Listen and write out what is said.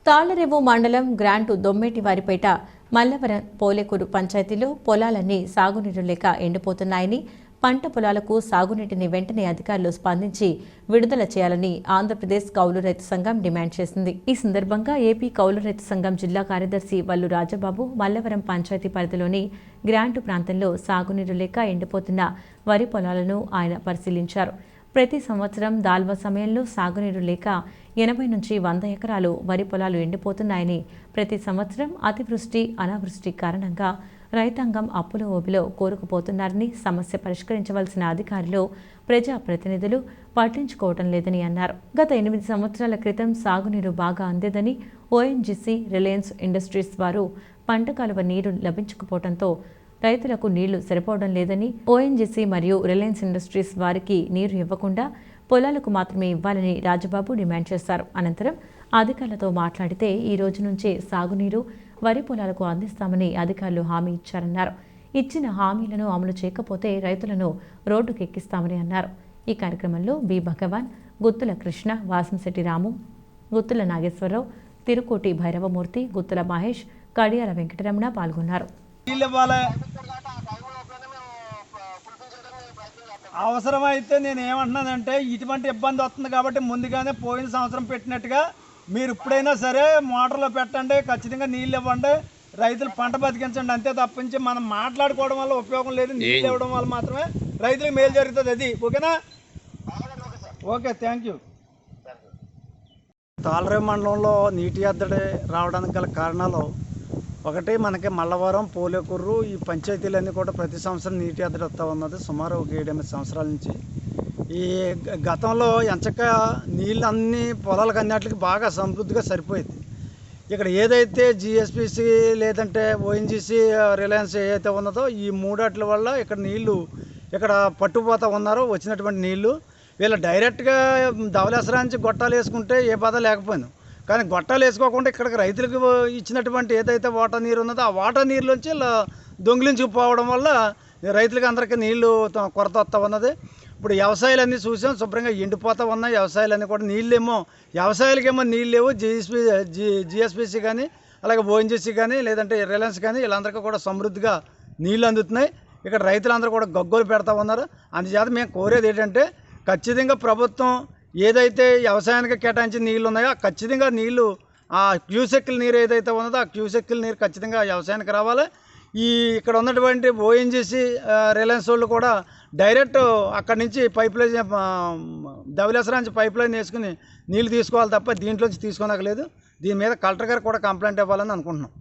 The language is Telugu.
తాళ్లరేవు మండలం గ్రాంటు దొమ్మేటివారిపేట మల్లవరం పోలేకూరు పంచాయతీలో పొలాలన్నీ సాగునీరు లేక ఎండిపోతున్నాయని, పంట పొలాలకు సాగునీటిని వెంటనే అధికారులు స్పందించి విడుదల చేయాలని ఆంధ్రప్రదేశ్ కౌలు రైతు సంఘం డిమాండ్ చేసింది. ఈ సందర్భంగా ఏపీ కౌలు రైతు సంఘం జిల్లా కార్యదర్శి వల్లు రాజబాబు మల్లవరం పంచాయతీ పరిధిలోని గ్రాంటు ప్రాంతంలో సాగునీరు లేక ఎండిపోతున్న వరి పొలాలను ఆయన పరిశీలించారు. ప్రతి సంవత్సరం దాల్వ సమయంలో సాగునీరు లేక 80 నుంచి 100 ఎకరాలు వరి పొలాలు ఎండిపోతున్నాయని, ప్రతి సంవత్సరం అతివృష్టి అనావృష్టి కారణంగా రైతాంగం అప్పుల ఊబిలో కోరుకుపోతున్నారని, సమస్య పరిష్కరించవలసిన అధికారులు ప్రజాప్రతినిధులు పట్టించుకోవడం లేదని అన్నారు. గత 8 సంవత్సరాల క్రితం సాగునీరు బాగా అందేదని ఓఎన్జీసీ రిలయన్స్ ఇండస్ట్రీస్ వారు పంట కాలువ నీరు లభించకపోవడంతో రైతులకు నీళ్లు సరిపోవడం లేదని, ఓఎన్జీసీ మరియు రిలయన్స్ ఇండస్ట్రీస్ వారికి నీరు ఇవ్వకుండా పొలాలకు మాత్రమే ఇవ్వాలని రాజబాబు డిమాండ్ చేశారు. అనంతరం అధికారులతో మాట్లాడితే ఈ రోజు నుంచే సాగునీరు వరి పొలాలకు అందిస్తామని అధికారులు హామీ ఇచ్చారన్నారు. ఇచ్చిన హామీలను అమలు చేయకపోతే రైతులను రోడ్డుకు ఎక్కిస్తామని అన్నారు. ఈ కార్యక్రమంలో బి భగవాన్, గుత్తుల కృష్ణ, వాసంశెట్టి రాము, గుత్తుల నాగేశ్వరరావు, తిరుకోటి భైరవమూర్తి, గుత్తుల మహేష్, కడియాల వెంకటరమణ పాల్గొన్నారు. అవసరమైతే నేను ఏమంటున్నానంటే, ఇటువంటి ఇబ్బంది వస్తుంది కాబట్టి ముందుగానే పోయిన సంవత్సరం పెట్టినట్టుగా మీరు ఇప్పుడైనా సరే మోటార్లో పెట్టండి, ఖచ్చితంగా నీళ్ళు ఇవ్వండి, రైతులు పంట బతికించండి. అంతే తప్పించి మనం మాట్లాడుకోవడం వల్ల ఉపయోగం లేదు. నీళ్ళు ఇవ్వడం వల్ల మాత్రమే రైతులకు మేలు జరుగుతుంది. అది ఓకేనా? Okay, thank you. తాళ్లరేవు మండలంలో నీటి ఎద్దడి రావడానికి గల కారణాలు ఒకటి, మనకి మల్లవరం, పోలేకూరు ఈ పంచాయతీలన్నీ కూడా ప్రతి సంవత్సరం నీటి ఎద్దడి వస్తూ ఉన్నది. సుమారు 7-8 సంవత్సరాల నుంచి. ఈ గతంలో ఎంచక్క నీళ్ళు అన్ని పొలాలకు అన్నిటికి బాగా సమృద్ధిగా సరిపోయింది. ఇక్కడ ఏదైతే జిఎస్పిసి లేదంటే ఓఎన్జీసీ రిలయన్స్ ఏదైతే ఉన్నదో ఈ మూడాట్ల వల్ల ఇక్కడ నీళ్లు ఇక్కడ పట్టుపోతూ ఉన్నారు. వచ్చినటువంటి నీళ్లు వీళ్ళు డైరెక్ట్గా ధవళేశ్వరానికి గొట్టాలు వేసుకుంటే ఏ బాధ లేకపోయింది. కానీ గొట్టాలు వేసుకోకుండా ఇక్కడికి రైతులకు ఇచ్చినటువంటి ఏదైతే వాటర్ నీరు ఉన్నదో ఆ వాటర్ నీరులోంచి దొంగిలించుకుపోవడం వల్ల రైతులకి అందరికీ నీళ్లు కొరత వస్తూ ఉన్నది. ఇప్పుడు వ్యవసాయాలన్నీ చూసాం, శుభ్రంగా ఎండిపోతూ ఉన్నాయి. వ్యవసాయాలన్నీ కూడా నీళ్ళేమో వ్యవసాయాలకేమో నీళ్ళు లేవు. జిఎస్పిసి కానీ అలాగే ఓఎన్జీసీ కానీ లేదంటే రిలయన్స్ కానీ వీళ్ళందరికీ కూడా సమృద్ధిగా నీళ్ళు అందుతున్నాయి. ఇక్కడ రైతులందరూ కూడా గగ్గోలు పెడతా ఉన్నారు. అందుచేత మేము కోరేది ఏంటంటే, ఖచ్చితంగా ప్రభుత్వం ఏదైతే వ్యవసాయానికి కేటాయించిన నీళ్ళు ఉన్నాయో ఖచ్చితంగా నీళ్లు ఆ క్యూసెక్కుల నీరు ఏదైతే ఉన్నదో ఆ క్యూసెక్కుల నీరు ఖచ్చితంగా వ్యవసాయానికి రావాలి. ఇక్కడ ఉన్నటువంటి ఓఎన్జీసీ రిలయన్స్ వాళ్ళు కూడా డైరెక్ట్ అక్కడి నుంచి పైప్ లైన్ ధవళేశ్వరం నుంచి పైప్ లైన్ వేసుకుని నీళ్ళు తీసుకోవాలి తప్ప దీంట్లోంచి తీసుకోనక్కలేదు. దీని మీద కలెక్టర్ గారు కూడా కంప్లైంట్ ఇవ్వాలని అనుకుంటున్నాం.